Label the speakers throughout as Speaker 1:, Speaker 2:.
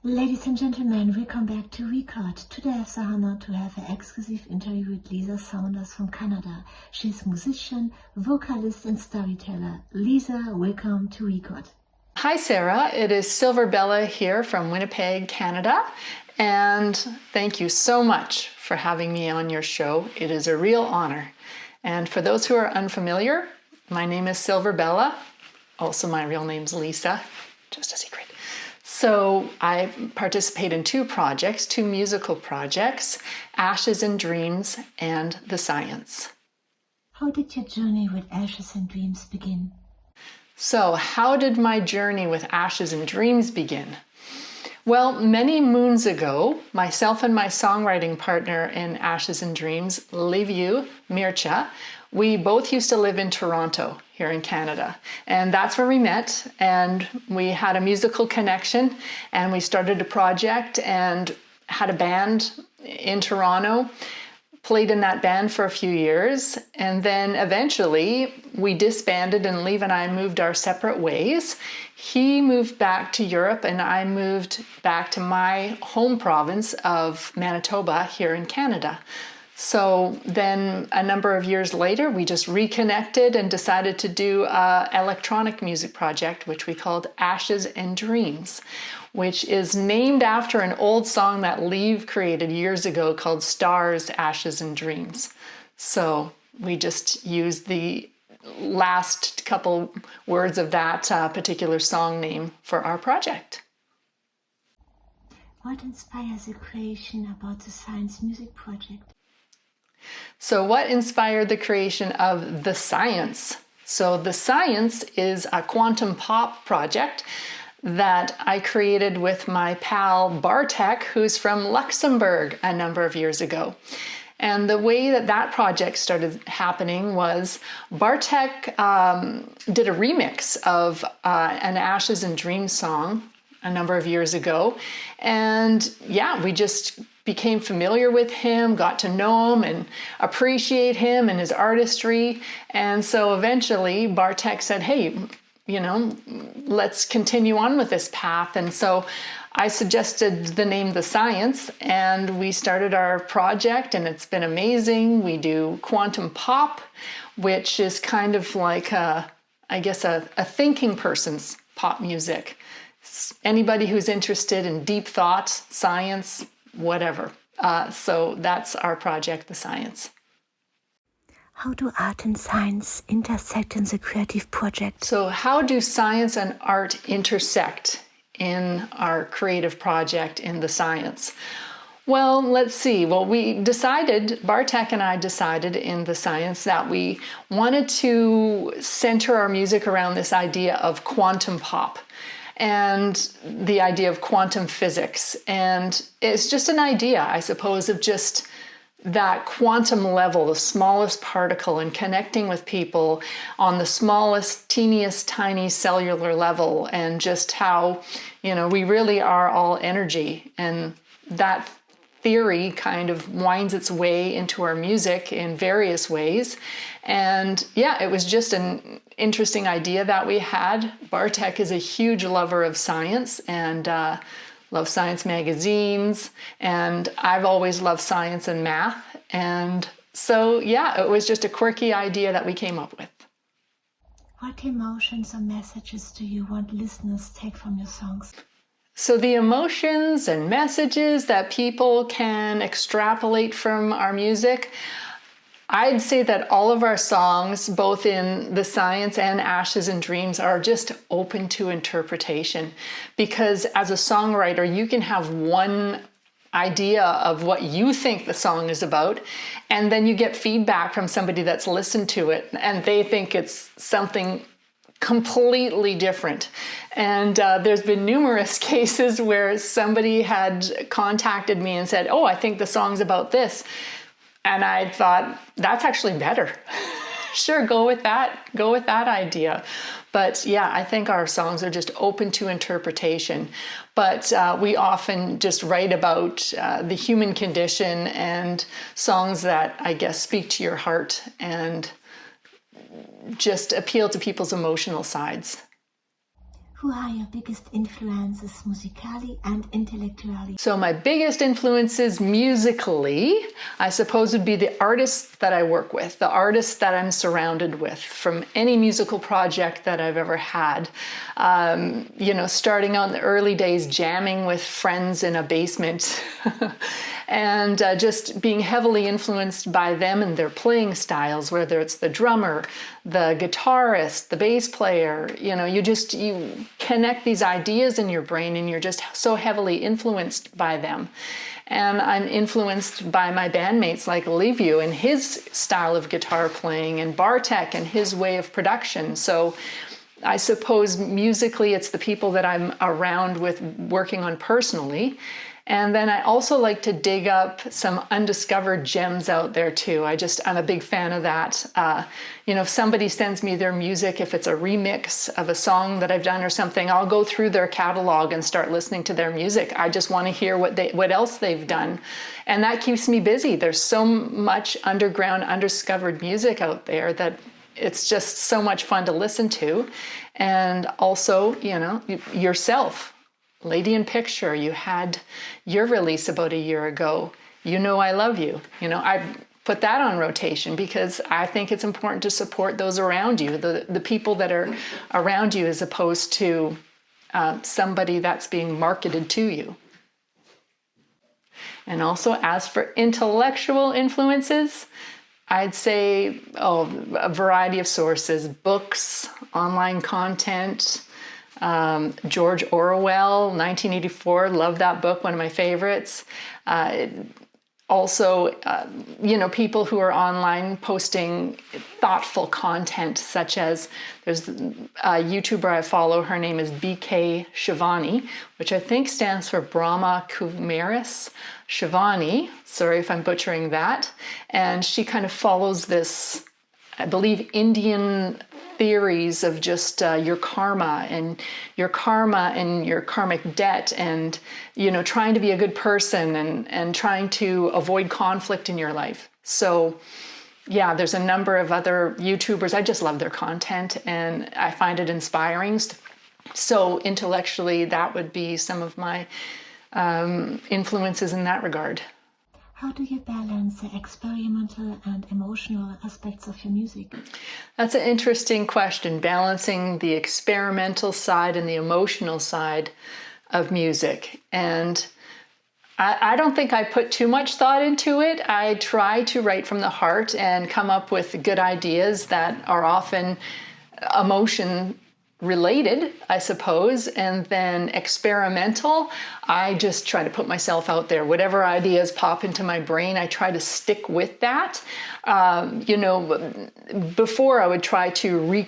Speaker 1: Ladies and gentlemen, welcome back to Record. Today I have the honor to have an exclusive interview with Lisa Saunders from Canada. She is a musician, vocalist and storyteller. Lisa, welcome to Record.
Speaker 2: Hi Sarah, it is Silver Bella here from Winnipeg, Canada, and thank you so much for having me on your show. It is a real honor. And for those who are unfamiliar, my name is Silver Bella. Also my real name's Lisa, just a secret. So I participate in two musical projects, Ashes and Dreams and The Science.
Speaker 1: How did your journey with Ashes and Dreams begin?
Speaker 2: So how did my journey with Ashes and Dreams begin? Well, many moons ago, myself and my songwriting partner in Ashes and Dreams, Liviu Mircea, we both used to live in Toronto here in Canada. And that's where we met, and we had a musical connection, and we started a project and had a band in Toronto, played in that band for a few years, and then eventually we disbanded and Liv and I moved our separate ways. He moved back to Europe and I moved back to my home province of Manitoba here in Canada. So then a number of years later, we just reconnected and decided to do an electronic music project, which we called Ashes and Dreams, which is named after an old song that Liv created years ago called Stars, Ashes and Dreams. So we just used the last couple words of that particular song name for our project.
Speaker 1: What inspires the creation about the Science Music Project?
Speaker 2: So what inspired the creation of The Science? So The Science is a quantum pop project that I created with my pal Bartek, who's from Luxembourg a number of years ago. And the way that project started happening was Bartek did a remix of an Ashes and Dreams song a number of years ago. And yeah, we just became familiar with him, got to know him and appreciate him and his artistry. And so eventually Bartek said, hey, let's continue on with this path. And so I suggested the name The Science, and we started our project, and it's been amazing. We do quantum pop, which is kind of like a thinking person's pop music. Anybody who's interested in deep thought, science, whatever. So that's our project, The Science.
Speaker 1: How do art and science intersect in the creative project?
Speaker 2: So how do science and art intersect in our creative project in The Science? Well, let's see. Well, Bartek and I decided in The Science that we wanted to center our music around this idea of quantum pop and the idea of quantum physics. And it's just an idea, I suppose, of just that quantum level, the smallest particle, and connecting with people on the smallest, teeniest, tiny cellular level, and just how, we really are all energy. And that theory kind of winds its way into our music in various ways. And yeah, it was just an interesting idea that we had. Bartek is a huge lover of science and loves science magazines, and I've always loved science and math. And so yeah, it was just a quirky idea that we came up with.
Speaker 1: What emotions or messages do you want listeners to take from your songs?
Speaker 2: So the emotions and messages that people can extrapolate from our music, I'd say that all of our songs, both in The Science and Ashes and Dreams, are just open to interpretation. Because as a songwriter, you can have one idea of what you think the song is about, and then you get feedback from somebody that's listened to it, and they think it's something completely different. And there's been numerous cases where somebody had contacted me and said, oh, I think the song's about this. And I thought, that's actually better. Sure, go with that idea. But yeah, I think our songs are just open to interpretation. But we often just write about the human condition and songs that, I guess, speak to your heart and just appeal to people's emotional sides.
Speaker 1: Who are your biggest influences musically and intellectually?
Speaker 2: So my biggest influences musically, I suppose, would be the artists that I work with, the artists that I'm surrounded with from any musical project that I've ever had. Starting out in the early days, jamming with friends in a basement and just being heavily influenced by them and their playing styles, whether it's the drummer, the guitarist, the bass player. You connect these ideas in your brain and you're just so heavily influenced by them. And I'm influenced by my bandmates like Liviu and his style of guitar playing, and Bartek and his way of production. So I suppose musically it's the people that I'm around with working on personally. And then I also like to dig up some undiscovered gems out there too. I'm a big fan of that. If somebody sends me their music, if it's a remix of a song that I've done or something, I'll go through their catalog and start listening to their music. I just want to hear what else they've done. And that keeps me busy. There's so much underground, undiscovered music out there that it's just so much fun to listen to. And also, yourself. Lady in Picture, you had your release about a year ago. You Know I Love You. I put that on rotation because I think it's important to support those around you, the people that are around you, as opposed to somebody that's being marketed to you. And also, as for intellectual influences, I'd say a variety of sources: books, online content. George Orwell, 1984, love that book, one of my favorites. Also, people who are online posting thoughtful content, such as there's a YouTuber I follow, her name is BK Shivani, which I think stands for Brahma Kumaris Shivani. Sorry if I'm butchering that. And she kind of follows this, I believe, Indian theories of just your karma and your karmic debt, and trying to be a good person and trying to avoid conflict in your life. So yeah, there's a number of other YouTubers. I just love their content and I find it inspiring. So intellectually, that would be some of my influences in that regard.
Speaker 1: How do you balance the experimental and emotional aspects of your music?
Speaker 2: That's an interesting question, balancing the experimental side and the emotional side of music. And I don't think I put too much thought into it. I try to write from the heart and come up with good ideas that are often emotion related, I suppose, and then experimental. I just try to put myself out there. Whatever ideas pop into my brain, I try to stick with that. Before I would try to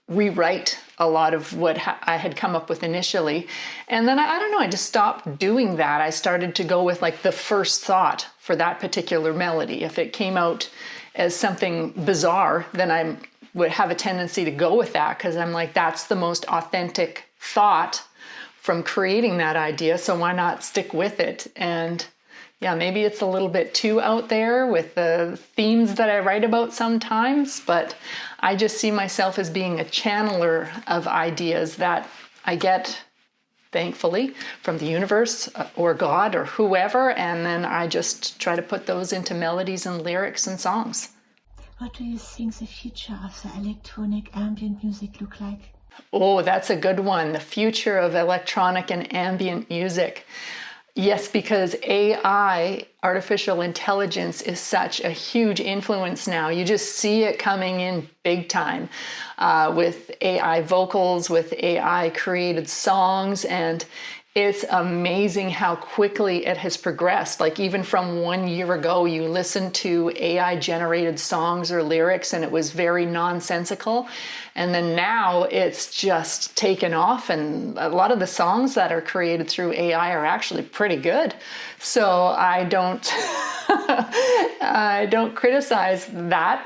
Speaker 2: rewrite a lot of what I had come up with initially. And then I don't know, I just stopped doing that. I started to go with like the first thought for that particular melody. If it came out as something bizarre, then I would have a tendency to go with that because I'm like, that's the most authentic thought from creating that idea. So why not stick with it? And yeah, maybe it's a little bit too out there with the themes that I write about sometimes, but I just see myself as being a channeler of ideas that I get, thankfully, from the universe or God or whoever, and then I just try to put those into melodies and lyrics and songs.
Speaker 1: What do you think the future of the electronic ambient music look like?
Speaker 2: Oh, that's a good one. The future of electronic and ambient music. Yes, because AI, artificial intelligence, is such a huge influence now. You just see it coming in big time with AI vocals, with AI created songs, and it's amazing how quickly it has progressed. Like even from 1 year ago, you listened to AI generated songs or lyrics and it was very nonsensical. And then now it's just taken off, and a lot of the songs that are created through AI are actually pretty good. So I don't, I don't criticize that.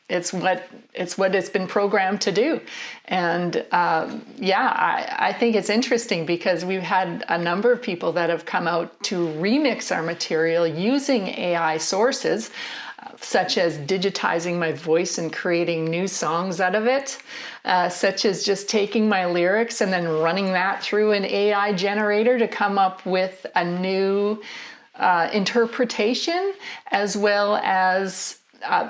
Speaker 2: It's what it's been programmed to do. And I think it's interesting because we've had a number of people that have come out to remix our material using AI sources. such as digitizing my voice and creating new songs out of it, such as just taking my lyrics and then running that through an AI generator to come up with a new interpretation, as well as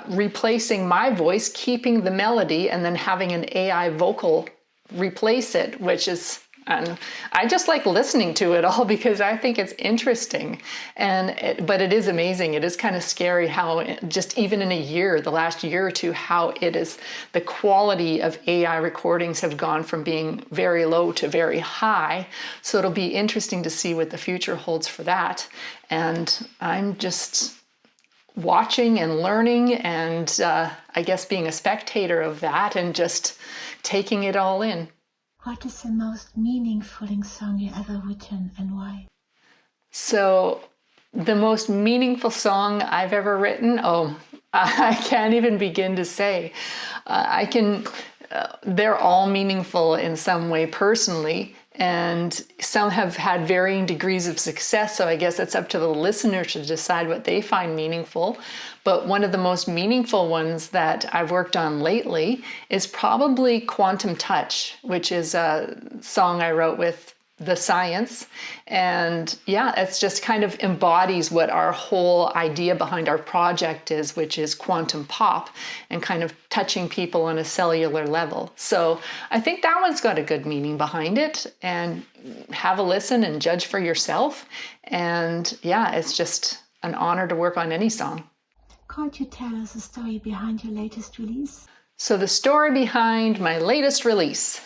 Speaker 2: replacing my voice, keeping the melody, and then having an AI vocal replace it, which is I just like listening to it all because I think it's interesting, but it is amazing. It is kind of scary how just even in a year, the last year or two, how it is the quality of AI recordings have gone from being very low to very high. So it'll be interesting to see what the future holds for that. And I'm just watching and learning and I guess being a spectator of that and just taking it all in.
Speaker 1: What is the most meaningful song you ever written and why?
Speaker 2: So the most meaningful song I've ever written, I can't even begin to say. They're all meaningful in some way personally, and some have had varying degrees of success, so I guess it's up to the listener to decide what they find meaningful. But one of the most meaningful ones that I've worked on lately is probably Quantum Touch, which is a song I wrote with The Science. And yeah, it's just kind of embodies what our whole idea behind our project is, which is quantum pop and kind of touching people on a cellular level. So I think that one's got a good meaning behind it, and have a listen and judge for yourself. And yeah, it's just an honor to work on any song.
Speaker 1: Could you tell us the story behind your latest release?
Speaker 2: So the story behind my latest release.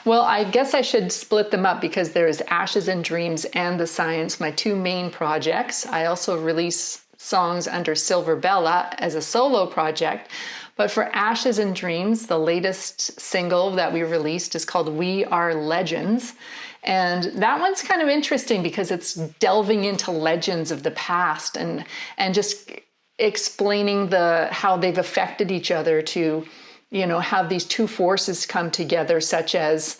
Speaker 2: Well, I guess I should split them up because there is Ashes and Dreams and The Science, my two main projects. I also release songs under Silver Bella as a solo project. But for Ashes and Dreams, the latest single that we released is called We Are Legends. And that one's kind of interesting because it's delving into legends of the past and just explaining how they've affected each other to, have these two forces come together, such as,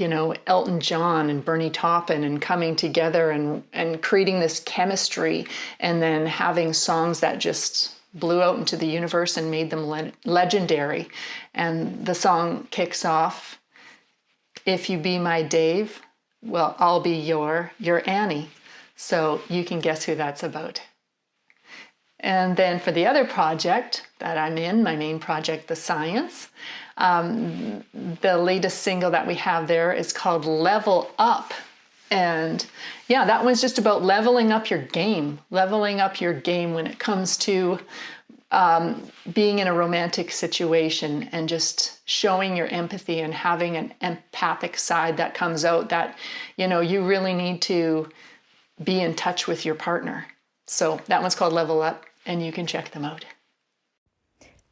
Speaker 2: Elton John and Bernie Taupin, and coming together and creating this chemistry, and then having songs that just blew out into the universe and made them legendary. And the song kicks off, "If you be my Dave, well, I'll be your Annie." So you can guess who that's about. And then for the other project that I'm in, my main project, The Science, the latest single that we have there is called Level Up. And yeah, that one's just about leveling up your game when it comes to being in a romantic situation and just showing your empathy and having an empathic side that comes out that, you really need to be in touch with your partner. So that one's called Level Up, and you can check them out.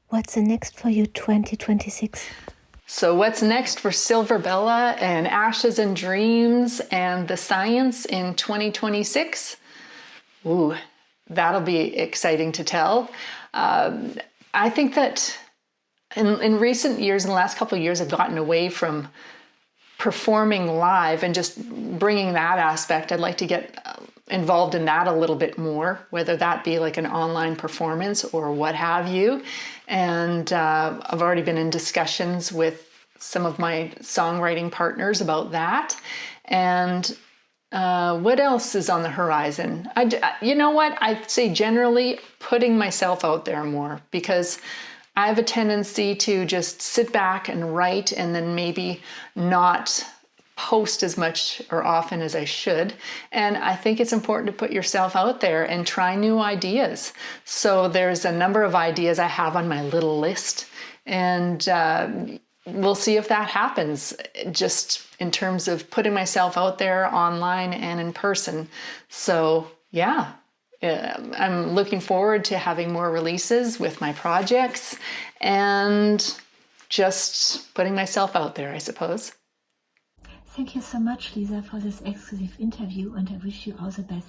Speaker 1: What's the next for you 2026?
Speaker 2: So what's next for Silver Bella and Ashes and Dreams and The Science in 2026? Ooh, that'll be exciting to tell. I think that in recent years, in the last couple of years, I've gotten away from performing live and just bringing that aspect. I'd like to get involved in that a little bit more, whether that be like an online performance or what have you. And I've already been in discussions with some of my songwriting partners about that. And what else is on the horizon? You know what? I'd say generally putting myself out there more, because I have a tendency to just sit back and write and then maybe not post as much or often as I should. And I think it's important to put yourself out there and try new ideas. So there's a number of ideas I have on my little list, and we'll see if that happens, just in terms of putting myself out there online and in person. So yeah, I'm looking forward to having more releases with my projects and just putting myself out there, I suppose.
Speaker 1: Thank you so much, Lisa, for this exclusive interview, and I wish you all the best.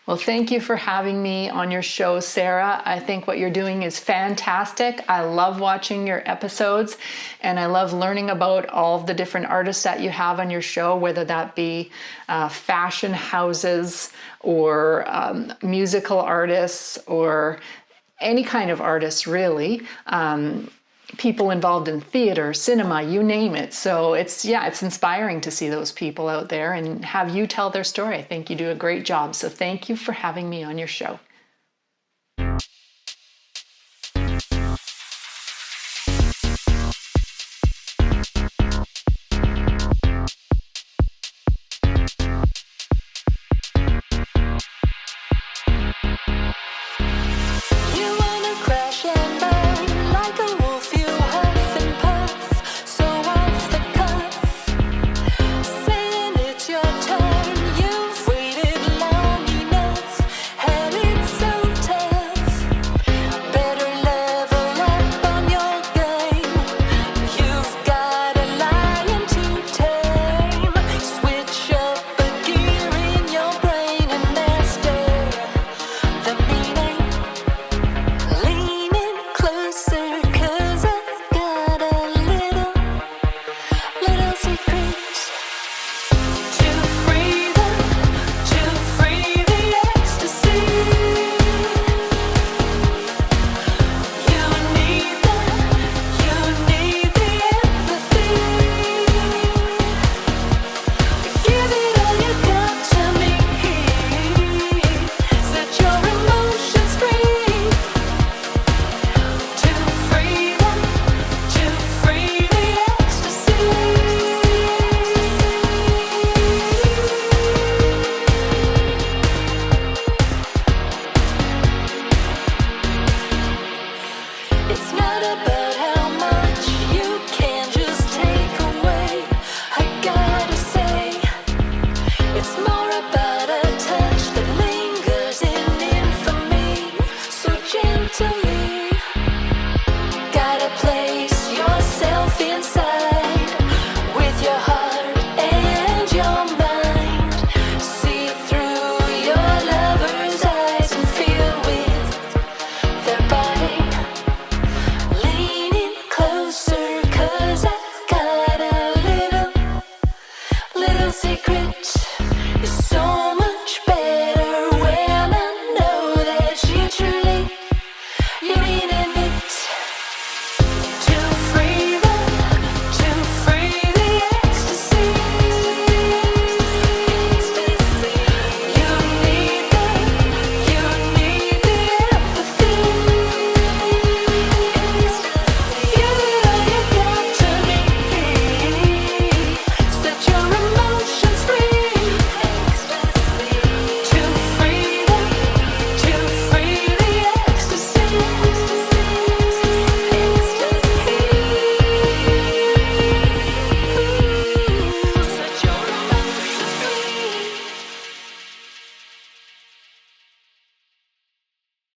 Speaker 2: Well, thank you for having me on your show, Sarah. I think what you're doing is fantastic. I love watching your episodes, and I love learning about all of the different artists that you have on your show, whether that be fashion houses or musical artists or any kind of artists, really. People involved in theater, cinema, you name it. So it's inspiring to see those people out there and have you tell their story. I think you do a great job. So thank you for having me on your show.
Speaker 3: Secret.